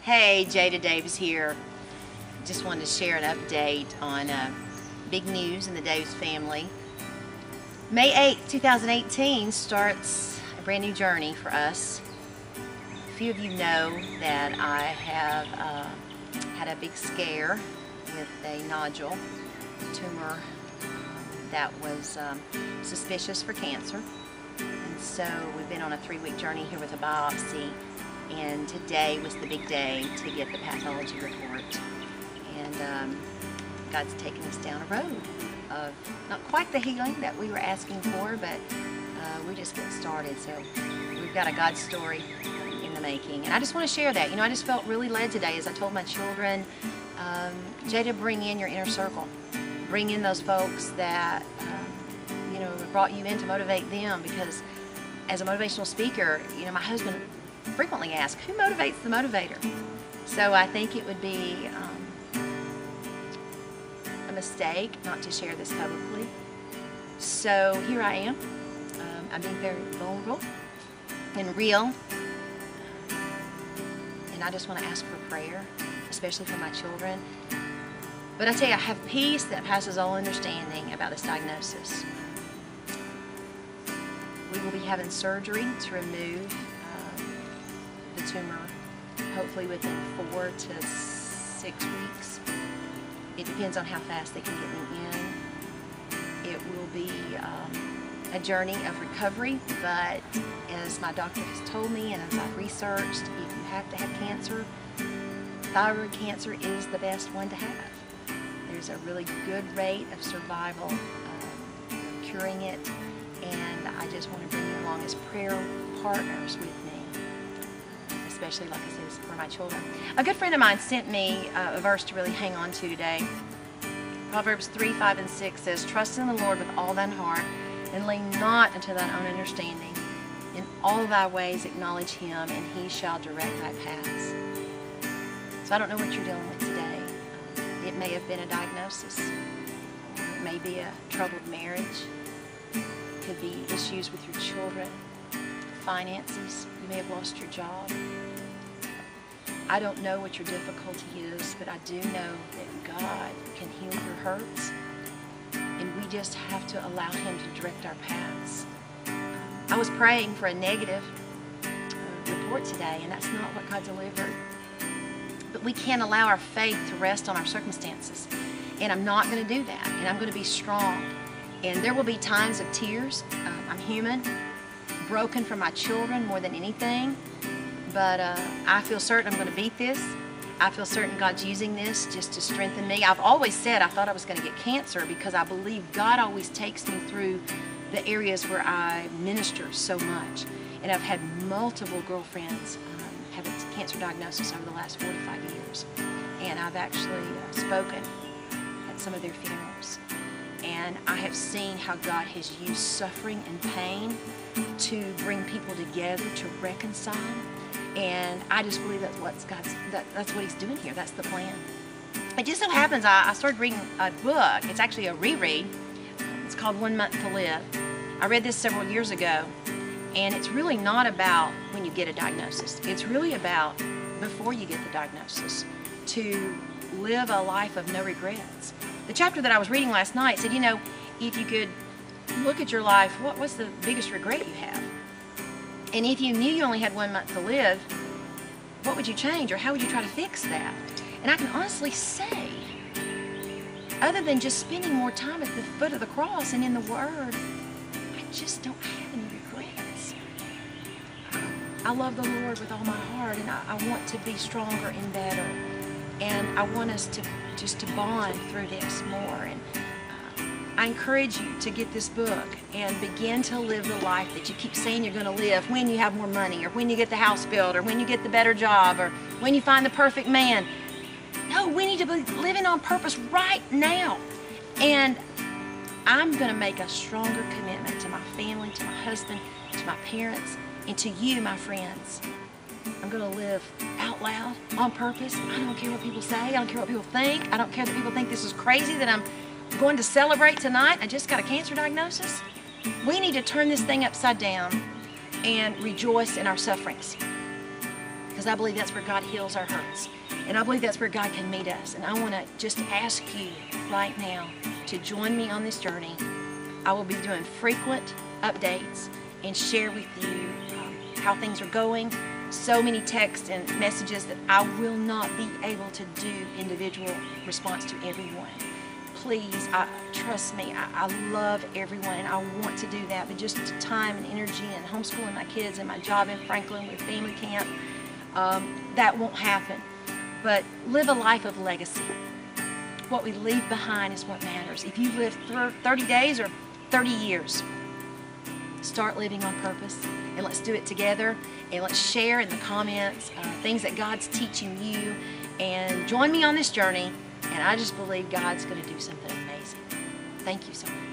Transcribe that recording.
Hey, Jada Daves here. Just wanted to share an update on big news in the Daves family. May 8th, 2018 starts a brand new journey for us. A few of you know that I have had a big scare with a nodule, tumor that was suspicious for cancer. And so we've been on a 3-week journey here with a biopsy. And today was the big day to get the pathology report. And God's taken us down a road of not quite the healing that we were asking for, but we just get started. So we've got a God story in the making. And I just want to share that. You know, I just felt really led today as I told my children, Jada, bring in your inner circle. Bring in those folks that, you know, brought you in to motivate them, because as a motivational speaker, you know, my husband frequently ask, who motivates the motivator? So I think it would be a mistake not to share this publicly. So here I am. I'm being very vulnerable and real. And I just want to ask for prayer, especially for my children. But I tell you, I have peace that passes all understanding about this diagnosis. We will be having surgery to remove the tumor, hopefully within 4 to 6 weeks. It depends on how fast they can get me in. It will be a journey of recovery, but as my doctor has told me and as I've researched, if you have to have cancer, thyroid cancer is the best one to have. There's a really good rate of survival, curing it, and I just want to bring you along as prayer partners with me, especially, like I said, for my children. A good friend of mine sent me a verse to really hang on to today. Proverbs 3, 5, and 6 says, "Trust in the Lord with all thine heart, and lean not unto thine own understanding. In all thy ways acknowledge him, and he shall direct thy paths." So I don't know what you're dealing with today. It may have been a diagnosis. It may be a troubled marriage. It could be issues with your children, finances. You may have lost your job. I don't know what your difficulty is, but I do know that God can heal your hurts, and we just have to allow him to direct our paths. I was praying for a negative report today, and that's not what God delivered. But we can't allow our faith to rest on our circumstances, and I'm not going to do that, and I'm going to be strong. And there will be times of tears. I'm human, broken for my children more than anything. But I feel certain I'm going to beat this. I feel certain God's using this just to strengthen me. I've always said I thought I was going to get cancer because I believe God always takes me through the areas where I minister so much. And I've had multiple girlfriends have a cancer diagnosis over the last 4 to 5 years. And I've actually spoken at some of their funerals. And I have seen how God has used suffering and pain to bring people together, to reconcile. And I just believe that's what he's doing here. That's the plan. It just so happens I started reading a book. It's actually a reread. It's called 1 Month to Live. I read this several years ago, and it's really not about when you get a diagnosis. It's really about before you get the diagnosis, to live a life of no regrets. The chapter that I was reading last night said, you know, if you could look at your life, what's the biggest regret you have? And if you knew you only had 1 month to live, what would you change, or how would you try to fix that? And I can honestly say, other than just spending more time at the foot of the cross and in the Word, I just don't have any regrets. I love the Lord with all my heart, and I want to be stronger and better. And I want us to just to bond through this more. And I encourage you to get this book and begin to live the life that you keep saying you're going to live when you have more money, or when you get the house built, or when you get the better job, or when you find the perfect man. No, we need to be living on purpose right now. And I'm going to make a stronger commitment to my family, to my husband, to my parents, and to you, my friends. I'm going to live out loud, on purpose. I don't care what people say. I don't care what people think. I don't care that people think this is crazy that I'm going to celebrate tonight. I just got a cancer diagnosis. We need to turn this thing upside down and rejoice in our sufferings. because I believe that's where God heals our hurts. And I believe that's where God can meet us. And I want to just ask you right now to join me on this journey. I will be doing frequent updates and share with you how things are going. So many texts and messages that I will not be able to do individual response to everyone. Please, trust me, I love everyone and I want to do that, but just time and energy and homeschooling my kids and my job in Franklin with family camp, that won't happen. But live a life of legacy. What we leave behind is what matters. If you live 30 days or 30 years, start living on purpose, and let's do it together, and let's share in the comments things that God's teaching you, and join me on this journey, and I just believe God's going to do something amazing. Thank you so much.